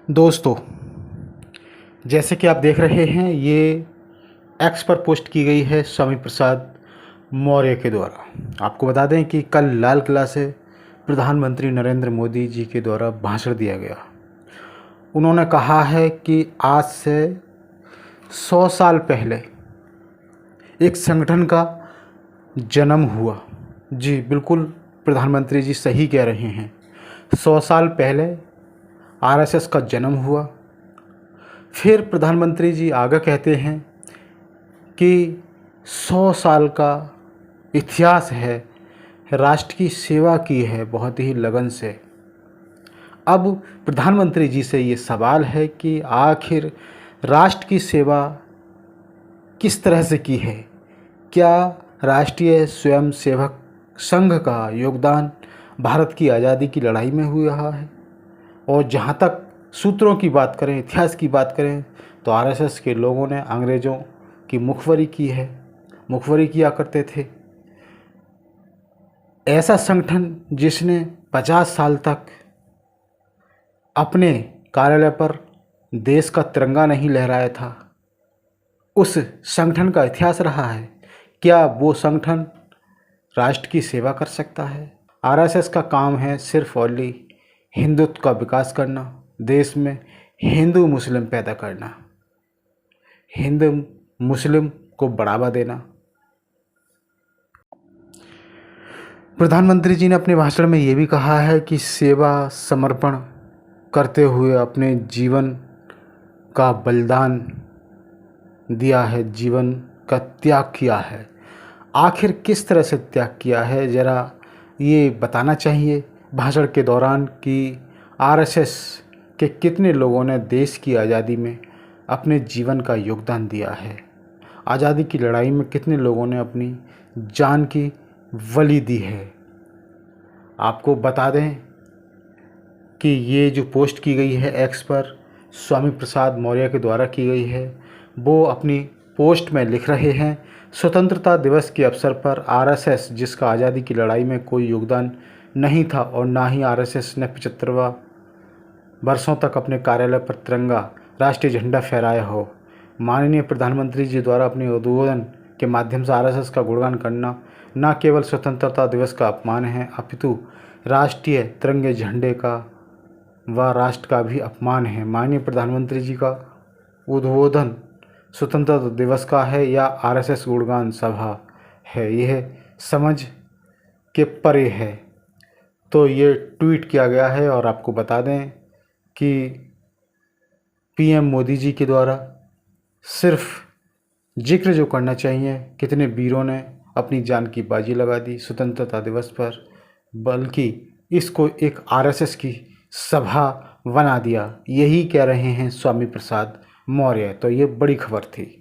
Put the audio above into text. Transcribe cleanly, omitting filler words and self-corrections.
दोस्तों, जैसे कि आप देख रहे हैं, ये एक्स पर पोस्ट की गई है स्वामी प्रसाद मौर्य के द्वारा। आपको बता दें कि कल लाल किला से प्रधानमंत्री नरेंद्र मोदी जी के द्वारा भाषण दिया गया। उन्होंने कहा है कि आज से 100 साल पहले एक संगठन का जन्म हुआ। जी बिल्कुल, प्रधानमंत्री जी सही कह रहे हैं। 100 साल पहले आरएसएस का जन्म हुआ। फिर प्रधानमंत्री जी आगे कहते हैं कि 100 साल का इतिहास है, राष्ट्र की सेवा की है बहुत ही लगन से। अब प्रधानमंत्री जी से ये सवाल है कि आखिर राष्ट्र की सेवा किस तरह से की है। क्या राष्ट्रीय स्वयंसेवक संघ का योगदान भारत की आज़ादी की लड़ाई में हुआ है? और जहाँ तक सूत्रों की बात करें, इतिहास की बात करें, तो आरएसएस के लोगों ने अंग्रेज़ों की मुखबरी की है, मुखबरी किया करते थे। ऐसा संगठन जिसने 50 साल तक अपने कार्यालय पर देश का तिरंगा नहीं लहराया था, उस संगठन का इतिहास रहा है। क्या वो संगठन राष्ट्र की सेवा कर सकता है? आरएसएस का काम है सिर्फ ओनली हिंदुत्व का विकास करना, देश में हिंदू मुस्लिम पैदा करना, हिंदू मुस्लिम को बढ़ावा देना। प्रधानमंत्री जी ने अपने भाषण में ये भी कहा है कि सेवा समर्पण करते हुए अपने जीवन का बलिदान दिया है, जीवन का त्याग किया है। आखिर किस तरह से त्याग किया है, ज़रा ये बताना चाहिए भाषण के दौरान कि आरएसएस के कितने लोगों ने देश की आज़ादी में अपने जीवन का योगदान दिया है। आज़ादी की लड़ाई में कितने लोगों ने अपनी जान की बलि दी है। आपको बता दें कि ये जो पोस्ट की गई है एक्स पर स्वामी प्रसाद मौर्य के द्वारा की गई है, वो अपनी पोस्ट में लिख रहे हैं, स्वतंत्रता दिवस के अवसर पर आरएसएस, जिसका आज़ादी की लड़ाई में कोई योगदान नहीं था और ना ही आरएसएस ने 75 वर्षों तक अपने कार्यालय पर तिरंगा राष्ट्रीय झंडा फहराया हो, माननीय प्रधानमंत्री जी द्वारा अपने उद्बोधन के माध्यम से आरएसएस का गुणगान करना न केवल स्वतंत्रता दिवस का अपमान है, अपितु राष्ट्रीय तिरंगे झंडे का व राष्ट्र का भी अपमान है। माननीय प्रधानमंत्री जी का उद्बोधन स्वतंत्रता दिवस का है या आरएसएस गुणगान सभा है, यह समझ के परे है। तो ये ट्वीट किया गया है। और आपको बता दें कि पीएम मोदी जी के द्वारा सिर्फ जिक्र जो करना चाहिए, कितने वीरों ने अपनी जान की बाजी लगा दी स्वतंत्रता दिवस पर, बल्कि इसको एक आरएसएस की सभा बना दिया, यही कह रहे हैं स्वामी प्रसाद मौर्य। तो ये बड़ी खबर थी।